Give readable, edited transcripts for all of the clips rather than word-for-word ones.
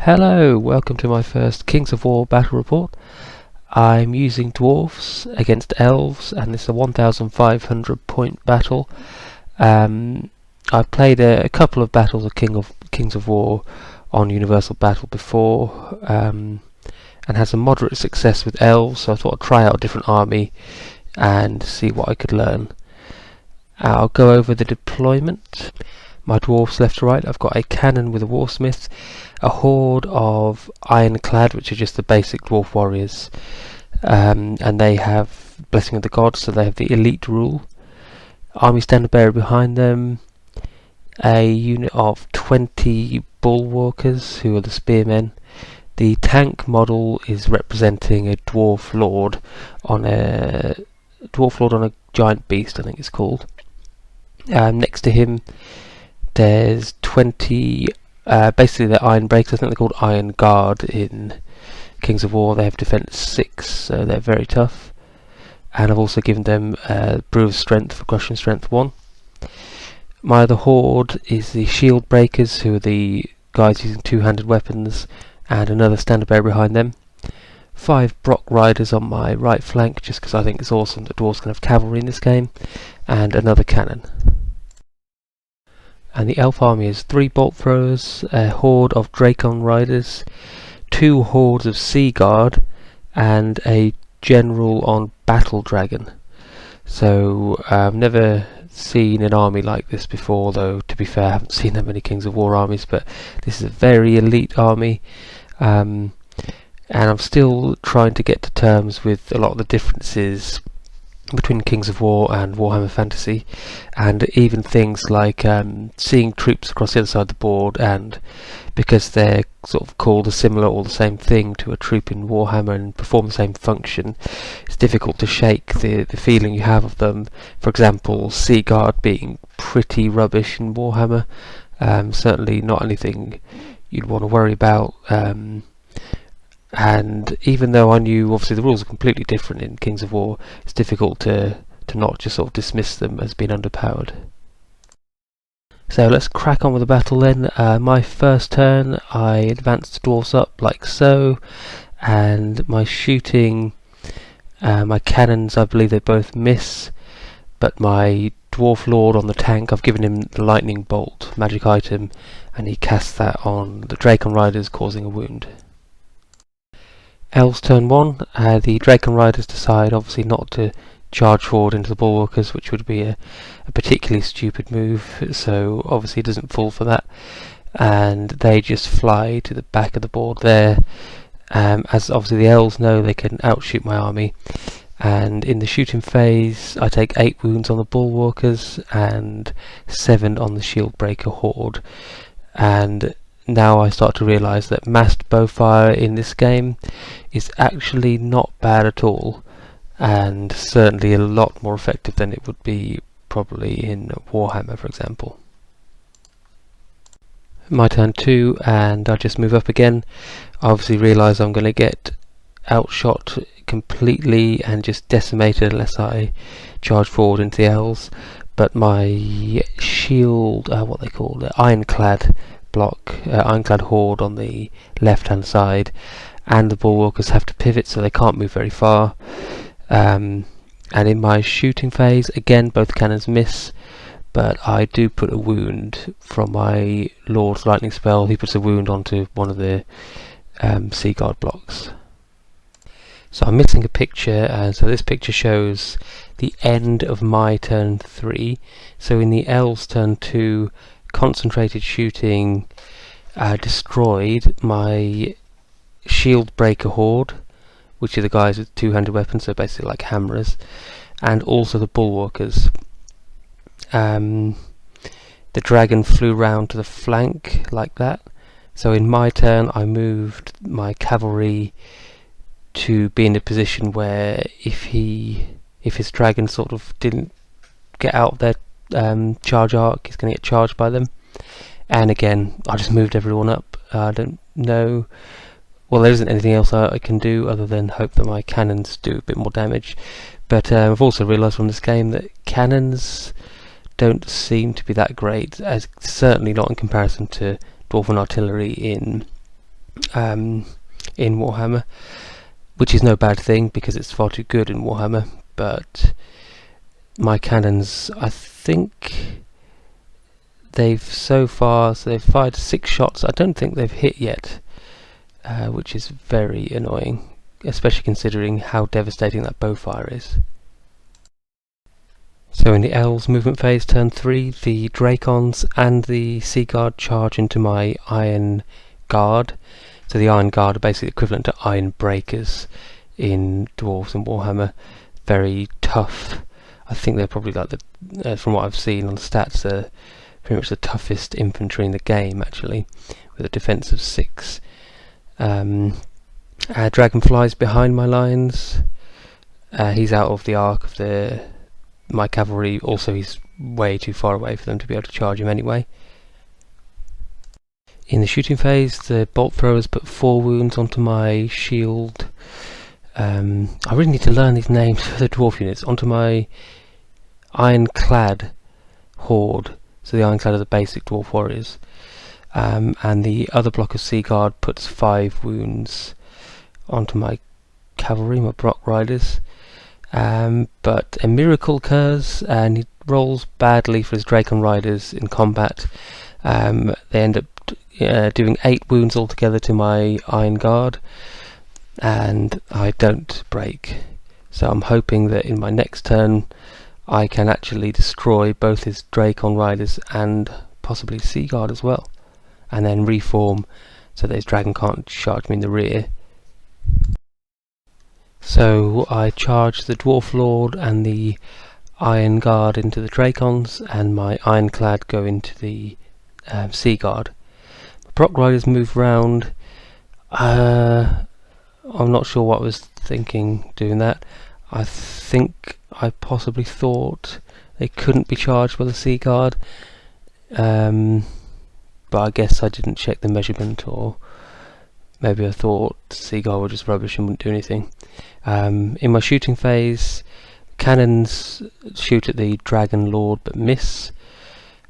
Hello, welcome to my first Kings of War battle report. I'm using Dwarfs against Elves, and this is a 1,500 point battle. I've played a couple of battles of Kings of War on Universal Battle before, and had some moderate success with Elves, so I thought I'd try out a different army and see what I could learn. I'll go over the deployment. My dwarfs left to right. I've got a cannon with a Warsmith, a horde of Ironclad, which are just the basic dwarf warriors, and they have Blessing of the Gods, so they have the elite rule. Army standard bearer behind them, a unit of 20 Bulwarkers, who are the spearmen. The tank model is representing a dwarf lord on a giant beast, I think it's called. Next to him there's 20, basically they're iron breakers. I think they're called Ironguard in Kings of War. They have defense 6, so they're very tough. And I've also given them brew of strength for crushing strength 1. My other horde is the Shieldbreakers, who are the guys using two-handed weapons, and another standard bearer behind them. 5 Brock riders on my right flank, just because I think it's awesome that dwarves can have cavalry in this game, and another cannon. And the elf army is 3 bolt throwers, a horde of Drakon riders, 2 hordes of Sea Guard, and a general on Battle Dragon. So I've never seen an army like this before, though to be fair I haven't seen that many Kings of War armies, but this is a very elite army, and I'm still trying to get to terms with a lot of the differences between Kings of War and Warhammer Fantasy, and even things like seeing troops across the other side of the board, and because they're sort of called a similar or the same thing to a troop in Warhammer and perform the same function, it's difficult to shake the feeling you have of them. For example, Sea Guard being pretty rubbish in Warhammer, certainly not anything you'd want to worry about. And even though I knew obviously the rules are completely different in Kings of War, it's difficult to not just sort of dismiss them as being underpowered. So let's crack on with the battle then. My first turn I advanced dwarfs up like so, and my shooting, my cannons, I believe they both miss, but my dwarf lord on the tank, I've given him the lightning bolt magic item, and he casts that on the Drakon riders, causing a wound. Elves turn 1, the Drakon riders decide obviously not to charge forward into the Bulwarkers, which would be a particularly stupid move, so obviously it doesn't fall for that, and they just fly to the back of the board there. As obviously the Elves know they can outshoot my army, and in the shooting phase I take 8 wounds on the Bulwarkers and 7 on the Shieldbreaker Horde. And now I start to realise that massed bowfire in this game is actually not bad at all, and certainly a lot more effective than it would be probably in Warhammer, for example. My turn 2, and I just move up again. I obviously realise I'm going to get outshot completely and just decimated unless I charge forward into the Elves, but my shield, what they call it, Ironclad block, Ironclad Horde on the left hand side, and the Bulwarkers have to pivot, so they can't move very far. And in my shooting phase, again both cannons miss, but I do put a wound from my Lord's lightning spell. He puts a wound onto one of the Sea Guard blocks. So I'm missing a picture, and so this picture shows the end of my turn 3. So in the Elves turn 2, concentrated shooting destroyed my Shieldbreaker Horde, which are the guys with two-handed weapons, so basically like hammerers, and also the Bulwarkers. The dragon flew round to the flank like that, so in my turn I moved my cavalry to be in a position where if his dragon sort of didn't get out of their charge arc, he's going to get charged by them. And again, I just moved everyone up. I don't know, well, there isn't anything else I can do other than hope that my cannons do a bit more damage, but I've also realised from this game that cannons don't seem to be that great, as certainly not in comparison to Dwarven artillery in in Warhammer, which is no bad thing because it's far too good in Warhammer. But my cannons, I think they've fired 6 shots. I don't think they've hit yet, which is very annoying, especially considering how devastating that bowfire is. So in the Elves movement phase, turn 3, the Drakons and the Sea Guard charge into my Iron Guard. So the Iron Guard are basically equivalent to Iron Breakers in Dwarves and Warhammer. Very tough. I think they're probably like from what I've seen on the stats, pretty much the toughest infantry in the game, actually, with a defense of 6. Dragonfly's behind my lines. He's out of the arc of my cavalry. Also, he's way too far away for them to be able to charge him anyway. In the shooting phase, the bolt throwers put 4 wounds onto my shield. I really need to learn these names for the dwarf units. Onto my Ironclad Horde. So the Ironclad are the basic dwarf warriors. And the other block of Sea Guard puts 5 wounds onto my cavalry, my Brock Riders. But a miracle occurs and he rolls badly for his Drakon Riders in combat. They end up doing 8 wounds altogether to my Iron Guard, and I don't break. So I'm hoping that in my next turn I can actually destroy both his Drakon Riders and possibly Sea Guard as well, and then reform so that his dragon can't charge me in the rear. So I charge the Dwarf Lord and the Iron Guard into the Drakons, and my Ironclad go into the Sea Guard. Brock Riders move round. I'm not sure what I was thinking doing that. I think I possibly thought they couldn't be charged by the Sea Guard, but I guess I didn't check the measurement, or maybe I thought Sea Guard were just rubbish and wouldn't do anything. In my shooting phase, cannons shoot at the Dragon Lord but miss.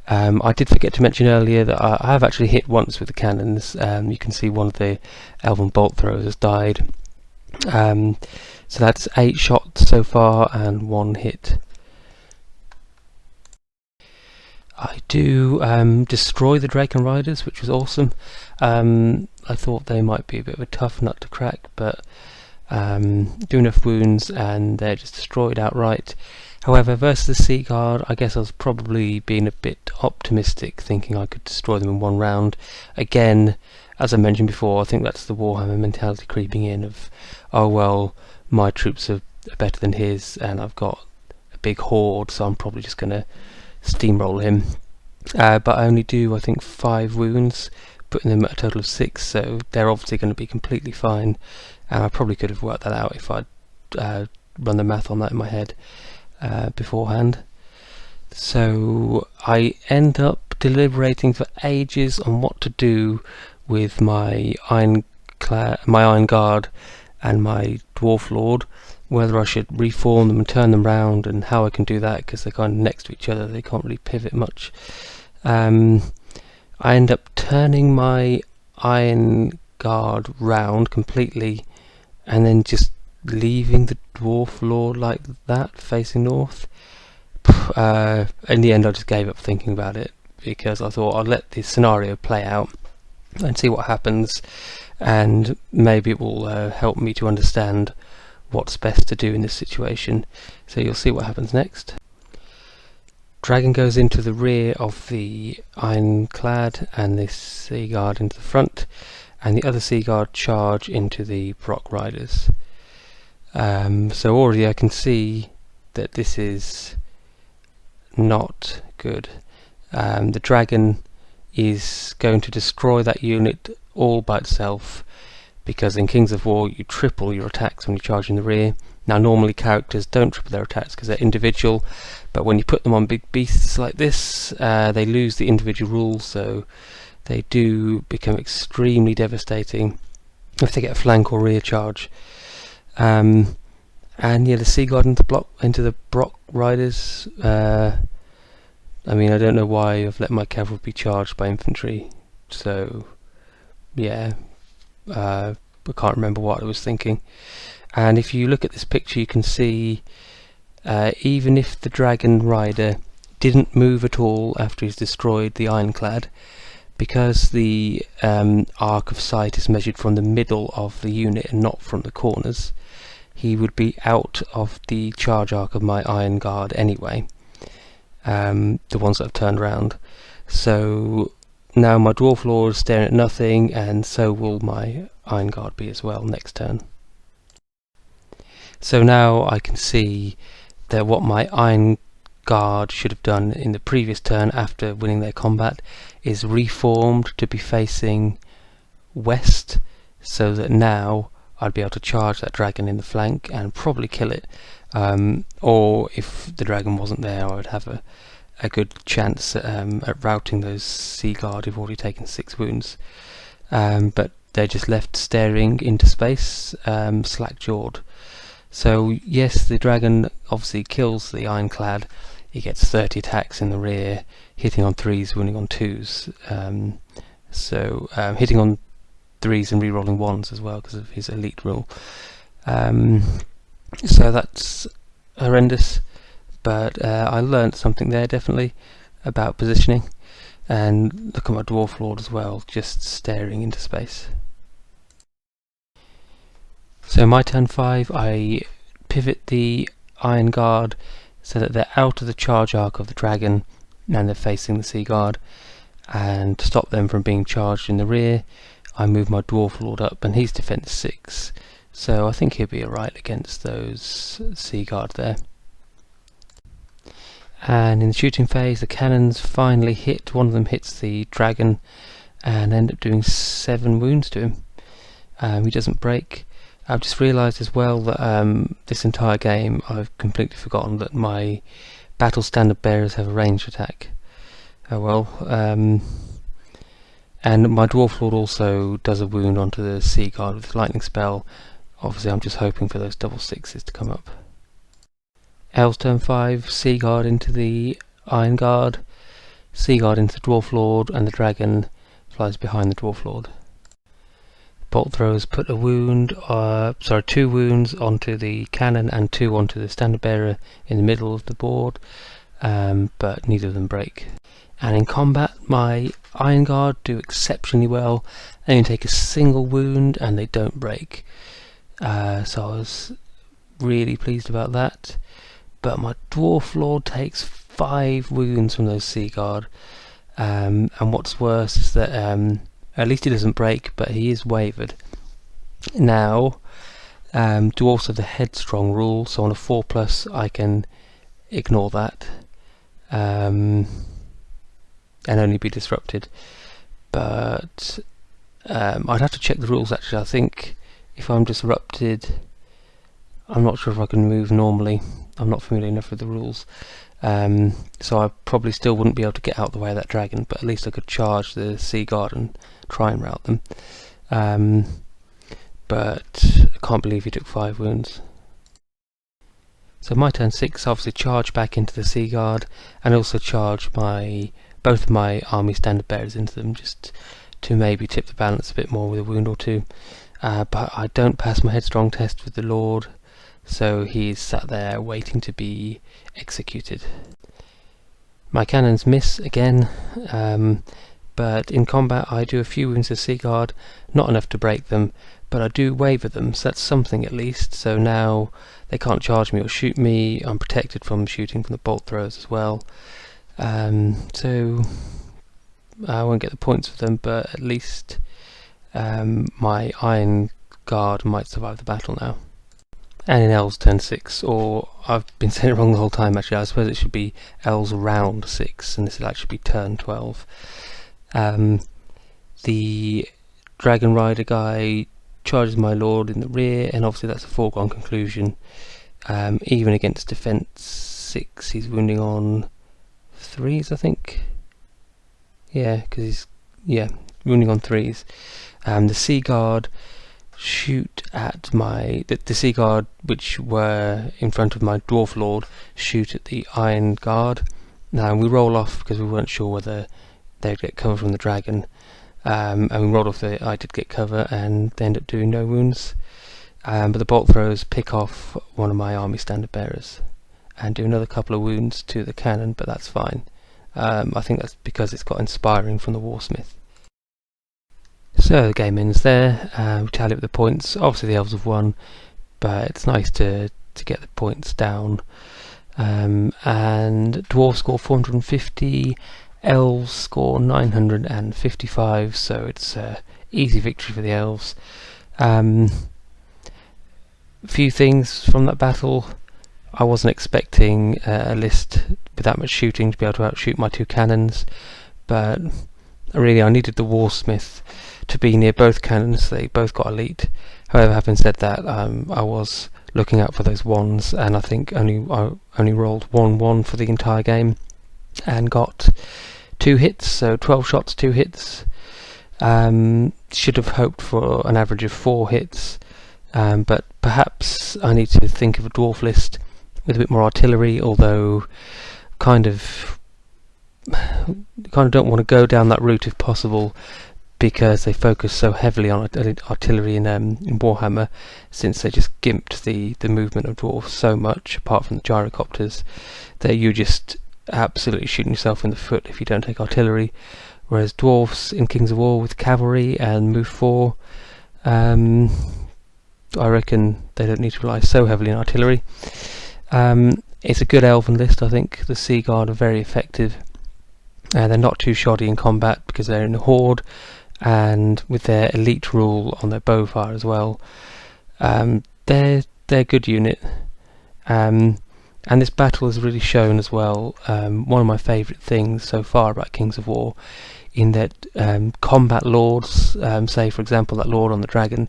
I did forget to mention earlier that I have actually hit once with the cannons. You can see one of the Elven bolt throwers has died. So that's 8 shots so far and 1 hit. I do destroy the Drakon Riders, which was awesome. I thought they might be a bit of a tough nut to crack, but do enough wounds and they're just destroyed outright. However, versus the Sea Guard, I guess I was probably being a bit optimistic, thinking I could destroy them in 1 round. Again, as I mentioned before, I think that's the Warhammer mentality creeping in of, oh well, my troops are better than his and I've got a big horde, so I'm probably just going to steamroll him. But I only do, I think, 5 wounds, putting them at a total of 6, so they're obviously going to be completely fine. And I probably could have worked that out if I'd run the math on that in my head beforehand. So I end up deliberating for ages on what to do with my Iron Guard and my Dwarf Lord, whether I should reform them and turn them round, and how I can do that, because they're kind of next to each other, they can't really pivot much. I end up turning my Iron Guard round completely and then just leaving the Dwarf Lord like that, facing north. In the end I just gave up thinking about it, because I thought I'll let the scenario play out and see what happens, and maybe it will help me to understand what's best to do in this situation. So you'll see what happens next. Dragon goes into the rear of the Ironclad and the Sea Guard into the front, and the other Sea Guard charge into the Brock Riders. So already I can see that this is not good. The Dragon is going to destroy that unit all by itself, because in Kings of War you triple your attacks when you charge in the rear. Now normally characters don't triple their attacks because they're individual, but when you put them on big beasts like this, they lose the individual rules, so they do become extremely devastating if they get a flank or rear charge. And yeah, the Sea Guard into the Brock Riders. I mean, I don't know why I've let my cavalry be charged by infantry, so yeah, I can't remember what I was thinking. And if you look at this picture, you can see even if the dragon rider didn't move at all after he's destroyed the Ironclad, because the arc of sight is measured from the middle of the unit and not from the corners, he would be out of the charge arc of my Ironguard anyway, the ones that have turned around. So now my Dwarf Lord is staring at nothing, and so will my Ironguard be as well next turn. So now I can see that what my Ironguard should have done in the previous turn after winning their combat is reformed to be facing west, so that now I'd be able to charge that dragon in the flank and probably kill it, or if the dragon wasn't there, I would have a good chance at routing those Sea Guard who've already taken 6 wounds. But they're just left staring into space, slack-jawed. So yes, the dragon obviously kills the Ironclad. He gets 30 attacks in the rear, hitting on 3s, wounding on 2s. Hitting on 3s and rerolling 1s as well because of his elite rule. So that's horrendous, but I learned something there definitely about positioning. And look at my Dwarf Lord as well, just staring into space. So my turn 5, I pivot the Ironguard so that they're out of the charge arc of the dragon and they're facing the Sea Guard. And to stop them from being charged in the rear, I move my Dwarf Lord up, and he's defense 6, so I think he'll be alright against those Sea Guard there. And in the shooting phase, the cannons finally hit. One of them hits the dragon and end up doing 7 wounds to him. He doesn't break. I've just realised as well that this entire game I've completely forgotten that my battle standard bearers have a ranged attack. Oh well. And my Dwarf Lord also does a wound onto the Sea Guard with lightning spell. Obviously I'm just hoping for those double 6s to come up. Elves turn 5, Sea Guard into the Ironguard, Sea Guard into the Dwarf Lord, and the dragon flies behind the Dwarf Lord. Bolt throws put a wound, 2 wounds onto the cannon and 2 onto the standard bearer in the middle of the board, but neither of them break. And in combat, my Ironguard do exceptionally well. They only take a single wound and they don't break. So I was really pleased about that. But my Dwarf Lord takes 5 wounds from those Sea Guard. And what's worse is that at least he doesn't break, but he is wavered. Now, Dwarfs have the headstrong rule, so on a 4+ I can ignore that. And only be disrupted. But I'd have to check the rules actually. I think if I'm disrupted, I'm not sure if I can move normally. I'm not familiar enough with the rules. So I probably still wouldn't be able to get out the way of that dragon, but at least I could charge the Sea Guard and try and rout them. But I can't believe he took 5 wounds. So my turn 6, obviously charge back into the Sea Guard and also charge both of my army standard bearers into them, just to maybe tip the balance a bit more with a wound or 2. But I don't pass my headstrong test with the Lord, so he's sat there waiting to be executed. My cannons miss again, but in combat I do a few wounds to Sea Guard, not enough to break them, but I do waver them, so that's something at least. So now they can't charge me or shoot me. I'm protected from shooting from the bolt throws as well. So I won't get the points for them, but at least my Ironguard might survive the battle now. And in Elves turn 6, or I've been saying it wrong the whole time actually, I suppose it should be Elves round 6, and this will actually be turn 12. The Dragon Rider guy charges my Lord in the rear, and obviously that's a foregone conclusion. Even against defense 6, he's wounding on 3s, I think. Yeah, because he's wounding on 3s. The Sea Guard shoot at the Sea Guard, which were in front of my Dwarf Lord, shoot at the Ironguard. Now we roll off because we weren't sure whether they'd get cover from the dragon. and we rolled off I did get cover, and they ended up doing no wounds. But the bolt throws pick off one of my army standard bearers and do another couple of wounds to the cannon, but that's fine. I think that's because it's got inspiring from the Warsmith. So the game ends there. We tally up the points. Obviously the Elves have won, but it's nice to get the points down. And Dwarves score 450, Elves score 955, so it's easy victory for the Elves. A few things from that battle. I wasn't expecting a list with that much shooting to be able to outshoot my two cannons, but really I needed the Warsmith to be near both cannons. They both got elite. However, having said that, I was looking out for those ones, and I think I only rolled 1-1 for the entire game and got 2 hits, so 12 shots, 2 hits. Should have hoped for an average of 4 hits, but perhaps I need to think of a dwarf list with a bit more artillery, although kind of don't want to go down that route if possible, because they focus so heavily on artillery in Warhammer, since they just gimped the movement of dwarfs so much, apart from the gyrocopters, that you're just absolutely shooting yourself in the foot if you don't take artillery. Whereas dwarfs in Kings of War with cavalry and move 4, I reckon they don't need to rely so heavily on artillery. It's a good elven list. I think the Sea Guard are very effective. They're not too shoddy in combat because they're in a horde, and with their elite rule on their bowfire as well, they're a good unit. And this battle has really shown as well one of my favourite things so far about Kings of War, in that combat lords, say for example that lord on the dragon,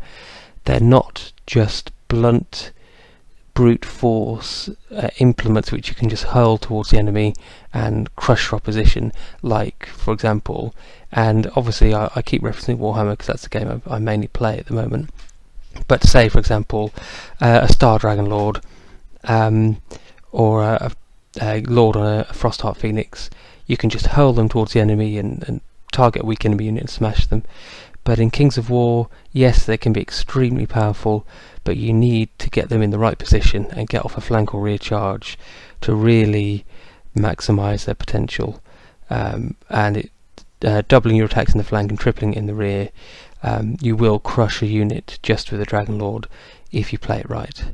they're not just blunt brute force implements which you can just hurl towards the enemy and crush your opposition, like for example, and obviously I keep referencing Warhammer because that's the game I mainly play at the moment, but say for example a Star Dragon Lord, or a Lord on a Frostheart Phoenix, you can just hurl them towards the enemy and target a weak enemy unit and smash them. But in Kings of War, yes, they can be extremely powerful, but you need to get them in the right position and get off a flank or rear charge to really maximise their potential. Doubling your attacks in the flank and tripling it in the rear, you will crush a unit just with a Dragon Lord if you play it right.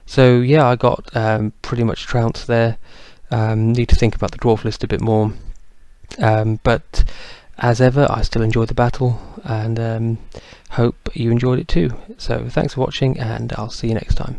So yeah, I got pretty much trounced there. Need to think about the dwarf list a bit more, but as ever I still enjoyed the battle, and hope you enjoyed it too. So thanks for watching, and I'll see you next time.